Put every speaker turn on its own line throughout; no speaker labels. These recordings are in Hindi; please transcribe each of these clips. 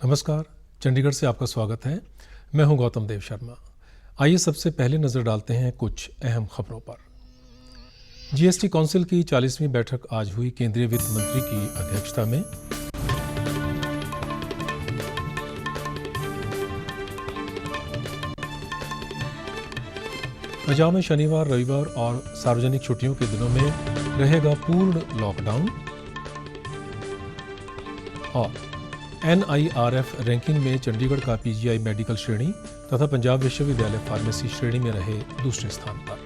नमस्कार, चंडीगढ़ से आपका स्वागत है। मैं हूं गौतम देव शर्मा। आइए सबसे पहले नजर डालते हैं कुछ अहम खबरों पर। जीएसटी काउंसिल की 40वीं बैठक आज हुई केंद्रीय वित्त मंत्री की अध्यक्षता में। पंजाब में शनिवार, रविवार और सार्वजनिक छुट्टियों के दिनों में रहेगा पूर्ण लॉकडाउन। और NIRF रैंकिंग में चंडीगढ़ का PGI मेडिकल श्रेणी तथा पंजाब विश्वविद्यालय फार्मेसी श्रेणी में रहे दूसरे स्थान पर।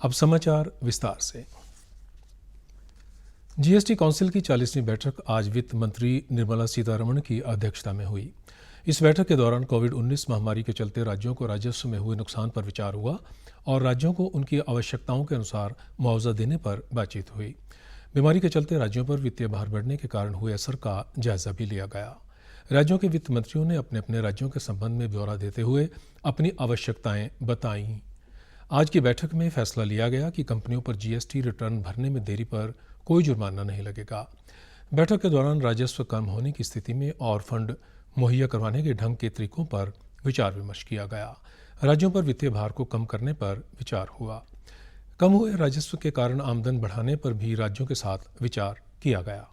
अब समाचार विस्तार से। जीएसटी काउंसिल की 40वीं बैठक आज वित्त मंत्री निर्मला सीतारमण की अध्यक्षता में हुई। इस बैठक के दौरान कोविड-19 महामारी के चलते राज्यों को राजस्व में हुए नुकसान पर विचार हुआ और राज्यों को उनकी आवश्यकताओं के अनुसार मुआवजा देने पर बातचीत हुई। बीमारी के चलते राज्यों पर वित्तीय भार बढ़ने के कारण हुए असर का जायजा भी लिया गया। राज्यों के वित्त मंत्रियों ने अपने अपने राज्यों के संबंध में ब्यौरा देते हुए अपनी आवश्यकताएं बताईं। आज की बैठक में फैसला लिया गया कि कंपनियों पर जीएसटी रिटर्न भरने में देरी पर कोई जुर्माना नहीं लगेगा। बैठक के दौरान राजस्व कम होने की स्थिति में और फंड मुहैया करवाने के ढंग के तरीकों पर विचार विमर्श किया गया। राज्यों पर वित्तीय भार को कम करने पर विचार हुआ। कम हुए राजस्व के कारण आमदन बढ़ाने पर भी राज्यों के साथ विचार किया गया।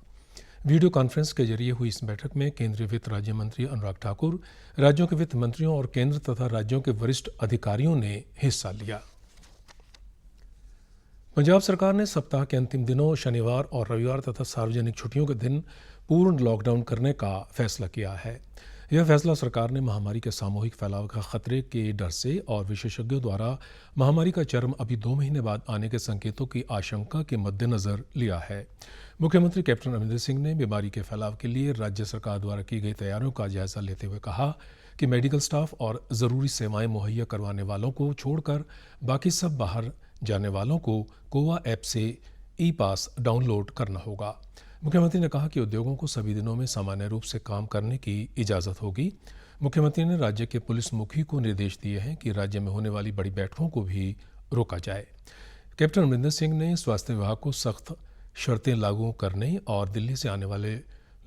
वीडियो कॉन्फ्रेंस के जरिए हुई इस बैठक में केंद्रीय वित्त राज्य मंत्री अनुराग ठाकुर, राज्यों के वित्त मंत्रियों और केंद्र तथा राज्यों के वरिष्ठ अधिकारियों ने हिस्सा लिया। पंजाब सरकार ने सप्ताह के अंतिम दिनों शनिवार और रविवार तथा सार्वजनिक छुट्टियों के दिन पूर्ण लॉकडाउन करने का फैसला किया है। यह फैसला सरकार ने महामारी के सामूहिक फैलाव का खतरे के डर से और विशेषज्ञों द्वारा महामारी का चरम अभी 2 महीने बाद आने के संकेतों की आशंका के मद्देनजर लिया है। मुख्यमंत्री कैप्टन अमरिंदर सिंह ने बीमारी के फैलाव के लिए राज्य सरकार द्वारा की गई तैयारियों का जायजा लेते हुए कहा कि मेडिकल स्टाफ और जरूरी सेवाएं मुहैया करवाने वालों को छोड़कर बाकी सब बाहर जाने वालों को कोवा ऐप से ई-पास डाउनलोड करना होगा। मुख्यमंत्री ने कहा कि उद्योगों को सभी दिनों में सामान्य रूप से काम करने की इजाज़त होगी। मुख्यमंत्री ने राज्य के पुलिस मुखी को निर्देश दिए हैं कि राज्य में होने वाली बड़ी बैठकों को भी रोका जाए। कैप्टन अमरिंदर सिंह ने स्वास्थ्य विभाग को सख्त शर्तें लागू करने और दिल्ली से आने वाले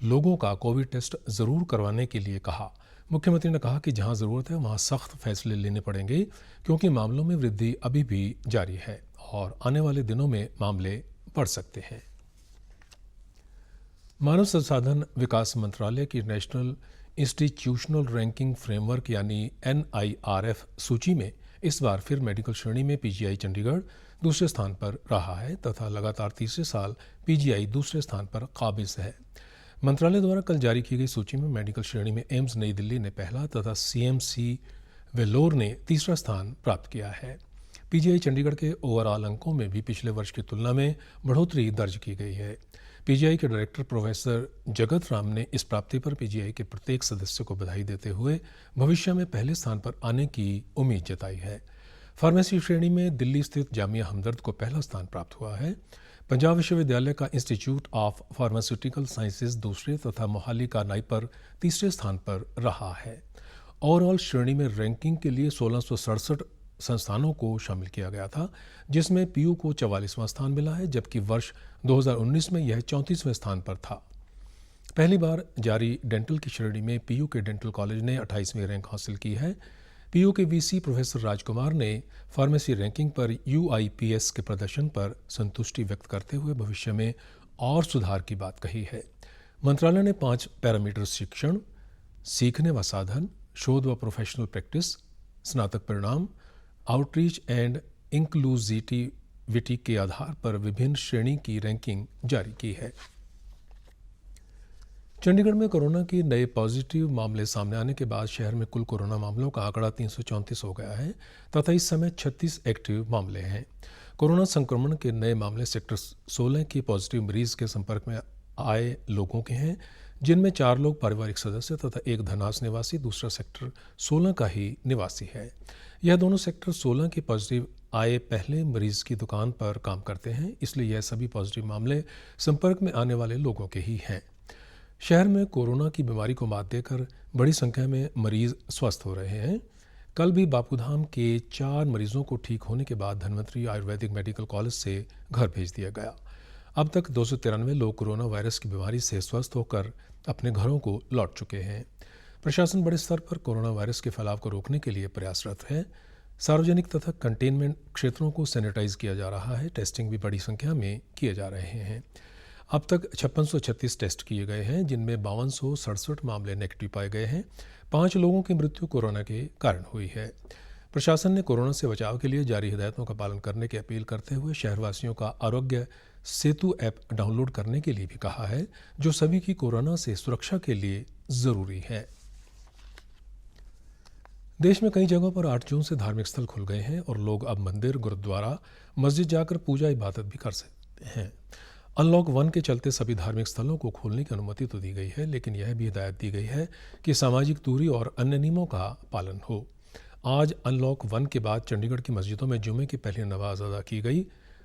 लोगों का कोविड टेस्ट जरूर करवाने के लिए कहा। मुख्यमंत्री ने कहा कि जहां जरूरत है वहां सख्त फैसले लेने पड़ेंगे क्योंकि मामलों में वृद्धि अभी भी जारी है और आने वाले दिनों में मामले बढ़ सकते हैं। मानव संसाधन विकास मंत्रालय की नेशनल इंस्टीट्यूशनल रैंकिंग फ्रेमवर्क यानी NIRF सूची में इस बार फिर मेडिकल श्रेणी में PGI चंडीगढ़ दूसरे स्थान पर रहा है तथा लगातार तीसरे साल PGI दूसरे स्थान पर काबिज है। मंत्रालय द्वारा कल जारी की गई सूची में मेडिकल श्रेणी में एम्स नई दिल्ली ने पहला तथा CMC वेल्लोर ने तीसरा स्थान प्राप्त किया है। PGI चंडीगढ़ के ओवरऑल अंकों में भी पिछले वर्ष की तुलना में बढ़ोतरी दर्ज की गई है। PGI के डायरेक्टर प्रोफेसर जगत राम ने इस प्राप्ति पर PGI के प्रत्येक सदस्य को बधाई देते हुए भविष्य में पहले स्थान पर आने की उम्मीद जताई है। फार्मेसी श्रेणी में दिल्ली स्थित जामिया हमदर्द को पहला स्थान प्राप्त हुआ है। पंजाब विश्वविद्यालय का इंस्टीट्यूट ऑफ फार्मास्यूटिकल साइंसेज दूसरे तथा मोहाली का नाइपर तीसरे स्थान पर रहा है। ओवरऑल श्रेणी में रैंकिंग के लिए 1667 संस्थानों को शामिल किया गया था, जिसमें PU को 44वां स्थान मिला है, जबकि वर्ष 2019 में यह 34वें स्थान पर था। पहली बार जारी डेंटल की श्रेणी में PU के डेंटल कॉलेज ने 28वीं रैंक हासिल की है। PU के VC प्रोफेसर राजकुमार ने फार्मेसी रैंकिंग पर UIPS के प्रदर्शन पर संतुष्टि व्यक्त करते हुए भविष्य में और सुधार की बात कही है। मंत्रालय ने 5 पैरामीटर शिक्षण, सीखने व साधन, शोध व प्रोफेशनल प्रैक्टिस, स्नातक परिणाम, आउटरीच एंड इंक्लूसिविटी के आधार पर विभिन्न श्रेणी की रैंकिंग जारी की है। चंडीगढ़ में कोरोना के नए पॉजिटिव मामले सामने आने के बाद शहर में कुल कोरोना मामलों का आंकड़ा 334 हो गया है तथा इस समय 36 एक्टिव मामले हैं। कोरोना संक्रमण के नए मामले सेक्टर 16 के पॉजिटिव मरीज के संपर्क में आए लोगों के हैं, जिनमें 4 लोग पारिवारिक सदस्य तथा एक धनास निवासी दूसरा सेक्टर 16 का ही निवासी है। यह दोनों सेक्टर 16 के पॉजिटिव आए पहले मरीज की दुकान पर काम करते हैं, इसलिए यह सभी पॉजिटिव मामले संपर्क में आने वाले लोगों के ही हैं। शहर में कोरोना की बीमारी को मात देकर बड़ी संख्या में मरीज स्वस्थ हो रहे हैं। कल भी बापूधाम के 4 मरीजों को ठीक होने के बाद धन्वंतरी आयुर्वेदिक मेडिकल कॉलेज से घर भेज दिया गया। अब तक 293 लोग कोरोना वायरस की बीमारी से स्वस्थ होकर अपने घरों को लौट चुके हैं। प्रशासन बड़े स्तर पर कोरोना वायरस के फैलाव को रोकने के लिए प्रयासरत है। सार्वजनिक तथा कंटेनमेंट क्षेत्रों को सैनिटाइज किया जा रहा है। टेस्टिंग भी बड़ी संख्या में किए जा रहे हैं। अब तक 5636 टेस्ट किए गए हैं, जिनमें 5267 मामले नेगेटिव पाए गए हैं। 5 लोगों की मृत्यु कोरोना के कारण हुई है। प्रशासन ने कोरोना से बचाव के लिए जारी हिदायतों का पालन करने की अपील करते हुए शहरवासियों का आरोग्य सेतु ऐप डाउनलोड करने के लिए भी कहा है, जो सभी की कोरोना से सुरक्षा के लिए ज़रूरी है। देश में कई जगहों पर 8 जून से धार्मिक स्थल खुल गए हैं और लोग अब मंदिर, गुरुद्वारा, मस्जिद जाकर पूजा इबादत भी कर सकते हैं। अनलॉक 1 के चलते सभी धार्मिक स्थलों को खोलने की अनुमति तो दी गई है, लेकिन यह भी हिदायत दी गई है कि सामाजिक दूरी और अन्य नियमों का पालन हो। आज अनलॉक 1 के बाद चंडीगढ़ की मस्जिदों में जुमे की पहली नमाज अदा की गई।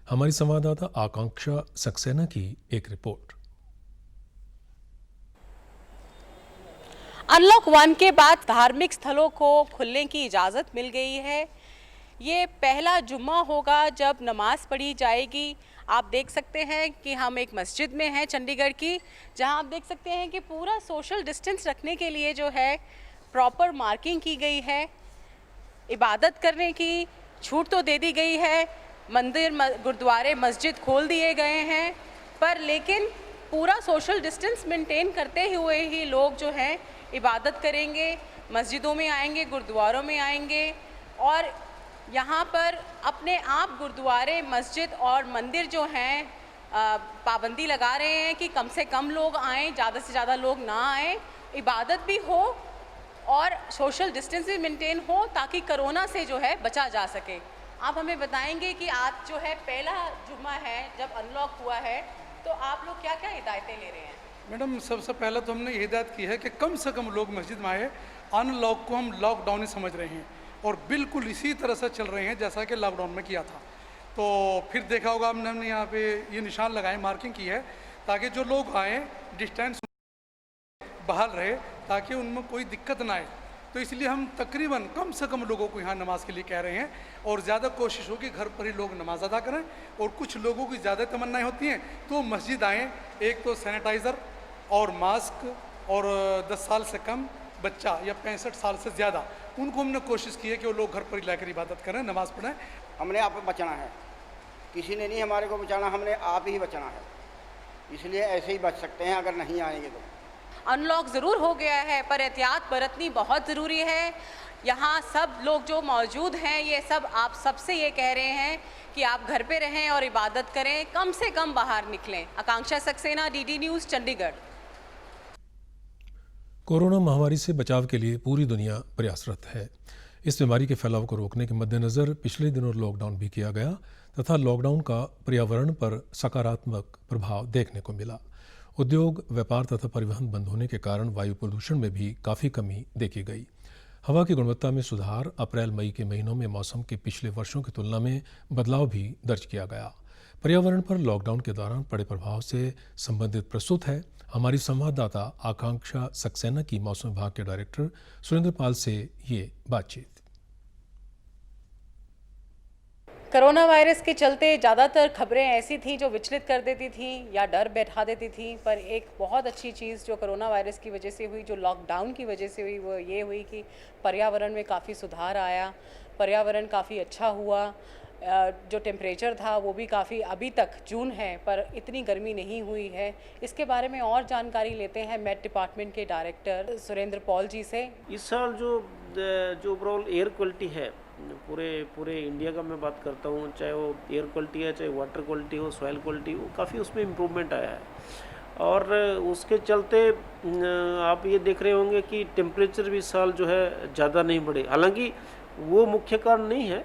हमारी संवाददाता आकांक्षा सक्सेना की एक रिपोर्ट।
अनलॉक 1 के बाद धार्मिक स्थलों को खुलने की इजाज़त मिल गई है। ये पहला जुम्मा होगा जब नमाज पढ़ी जाएगी। आप देख सकते हैं कि हम एक मस्जिद में हैं चंडीगढ़ की, जहां आप देख सकते हैं कि पूरा सोशल डिस्टेंस रखने के लिए जो है प्रॉपर मार्किंग की गई है। इबादत करने की छूट तो दे दी गई है, मंदिर, गुरुद्वारे, मस्जिद खोल दिए गए हैं, पर लेकिन पूरा सोशल डिस्टेंस मेंटेन करते हुए ही लोग जो हैं इबादत करेंगे, मस्जिदों में आएंगे, गुरुद्वारों में आएंगे और यहाँ पर अपने आप गुरुद्वारे, मस्जिद और मंदिर जो हैं पाबंदी लगा रहे हैं कि कम से कम लोग आएँ, ज़्यादा से ज़्यादा लोग ना आएँ, इबादत भी हो और सोशल डिस्टेंस भी मेंटेन हो ताकि कोरोना से जो है बचा जा सके। आप हमें बताएंगे कि आज जो है पहला जुम्मा है जब अनलॉक हुआ है, तो आप लोग क्या क्या हिदायतें ले रहे हैं?
मैडम, सबसे पहले तो हमने ये हिदायत की है कि कम से कम लोग मस्जिद में आए। अनलॉक को हम लॉकडाउन ही समझ रहे हैं और बिल्कुल इसी तरह से चल रहे हैं जैसा कि लॉकडाउन में किया था। तो फिर देखा होगा हमने यहाँ पे ये निशान लगाए, मार्किंग की है, ताकि जो लोग आएँ डिस्टेंस बहाल रहे, ताकि उनमें कोई दिक्कत ना आए। तो इसलिए हम तकरीबन कम से कम लोगों को यहाँ नमाज के लिए कह रहे हैं और ज़्यादा कोशिश हो कि घर पर ही लोग नमाज अदा करें। और कुछ लोगों की ज़्यादा तमन्नाएं होती हैं तो मस्जिद आएँ। एक तो सैनिटाइज़र और मास्क, और 10 साल से कम बच्चा या 65 साल से ज़्यादा, उनको हमने कोशिश की है कि वो लोग घर पर ही लाकर इबादत करें, नमाज़ पढ़ें।
हमने आप बचना है, किसी ने नहीं हमारे को बचाना, हमने आप ही बचना है। इसलिए ऐसे ही बच सकते हैं अगर नहीं आएंगे तो।
अनलॉक ज़रूर हो गया है पर एहतियात बरतनी बहुत ज़रूरी है। यहाँ सब लोग जो मौजूद हैं ये सब आप सबसे ये कह रहे हैं कि आप घर पे रहें और इबादत करें, कम से कम बाहर निकलें। Akanksha Saxena, DD news, Chandigarh.
Corona महामारी से बचाव के लिए पूरी दुनिया प्रयासरत है। इस बीमारी के फैलाव को रोकने के मद्देनज़र पिछले दिनों लॉकडाउन भी किया गया तथा लॉकडाउन का पर्यावरण पर सकारात्मक प्रभाव देखने को मिला। उद्योग, व्यापार तथा परिवहन बंद होने के कारण वायु प्रदूषण में भी काफ़ी कमी देखी गई। हवा की गुणवत्ता में सुधार, अप्रैल-मई के महीनों में मौसम के पिछले वर्षों की तुलना में बदलाव भी दर्ज किया गया। पर्यावरण पर लॉकडाउन के दौरान पड़े प्रभाव से संबंधित प्रस्तुत है हमारी संवाददाता आकांक्षा सक्सेना की मौसम विभाग के डायरेक्टर सुरेंद्र पाल से ये बातचीत।
कोरोना वायरस के चलते ज़्यादातर खबरें ऐसी थीं जो विचलित कर देती थीं या डर बैठा देती थीं, पर एक बहुत अच्छी चीज़ जो कोरोना वायरस की वजह से हुई, जो लॉकडाउन की वजह से हुई, वो ये हुई कि पर्यावरण में काफ़ी सुधार आया, पर्यावरण काफ़ी अच्छा हुआ। जो टेम्परेचर था वो भी काफ़ी, अभी तक जून है पर इतनी गर्मी नहीं हुई है। इसके बारे में और जानकारी लेते हैं मेट डिपार्टमेंट के डायरेक्टर सुरेंद्र पॉल जी से।
इस साल जो ओवरऑल एयर क्वालिटी है पूरे इंडिया का मैं बात करता हूँ, चाहे वो एयर क्वालिटी है, चाहे वाटर क्वालिटी हो, सॉइल क्वालिटी हो, काफ़ी उसमें इम्प्रूवमेंट आया है। और उसके चलते आप ये देख रहे होंगे कि टेम्परेचर भी इस साल जो है ज़्यादा नहीं बढ़े। हालांकि वो मुख्य कारण नहीं है,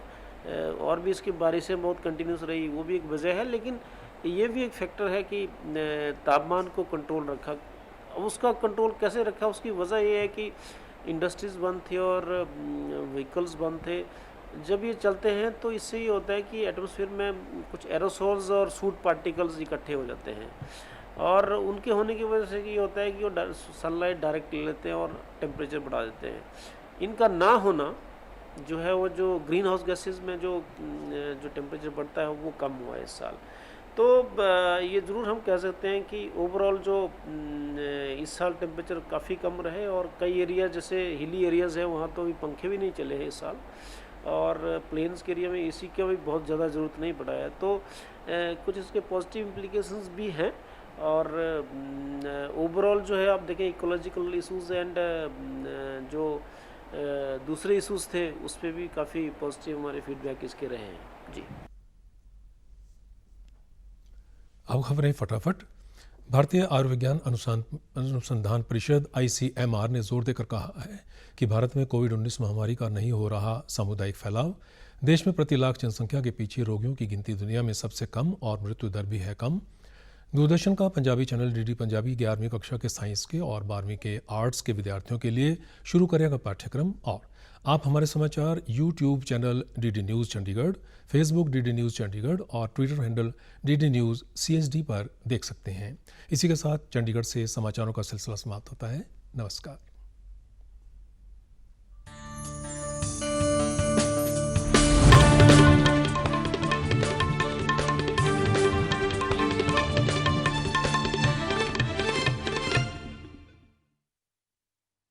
और भी इसकी बारिशें बहुत कंटिन्यूस रही, वो भी एक वजह है, लेकिन ये भी एक फैक्टर है कि तापमान को कंट्रोल रखा। अब उसका कंट्रोल कैसे रखा, उसकी वजह ये है कि इंडस्ट्रीज़ बंद थी और व्हीकल्स बंद थे। जब ये चलते हैं तो इससे ये होता है कि एटमॉस्फेयर में कुछ एरोसोल्स और सूट पार्टिकल्स इकट्ठे हो जाते हैं, और उनके होने की वजह से ये होता है कि वो सनलाइट डायरेक्ट ले लेते हैं और टेम्परेचर बढ़ा देते हैं। इनका ना होना जो है, वो जो ग्रीन हाउस गैसेज में जो टेम्परेचर बढ़ता है वो कम हुआ है इस साल। तो ये ज़रूर हम कह सकते हैं कि ओवरऑल जो इस साल टेम्परेचर काफ़ी कम रहे और कई एरिया जैसे हिली एरियाज़ हैं वहाँ तो अभी पंखे भी नहीं चले हैं इस साल, और प्लेन्स के एरिया में एसी का भी बहुत ज़्यादा ज़रूरत नहीं पड़ा है। तो कुछ इसके पॉजिटिव इम्प्लीकेशंस भी हैं, और ओवरऑल जो है आप देखें इकोलॉजिकल इश्यूज़ एंड जो दूसरे इश्यूज़ थे उस पर भी काफ़ी पॉजिटिव हमारे फीडबैक इसके रहे हैं। जी,
अब खबरें फटाफट। भारतीय आयुर्विज्ञान अनुसंधान परिषद ICMR ने जोर देकर कहा है कि भारत में कोविड-19 महामारी का नहीं हो रहा सामुदायिक फैलाव। देश में प्रति लाख जनसंख्या के पीछे रोगियों की गिनती दुनिया में सबसे कम और मृत्यु दर भी है कम। दूरदर्शन का पंजाबी चैनल DD पंजाबी 11वीं कक्षा के साइंस के और 12वीं के आर्ट्स के विद्यार्थियों के लिए शुरू करेगा पाठ्यक्रम। और आप हमारे समाचार YouTube channel DD news Chandigarh, Facebook DD news Chandigarh और Twitter handle DD news CHD पर देख सकते हैं। इसी के साथ चंडीगढ़ से समाचारों का सिलसिला समाप्त होता है। नमस्कार।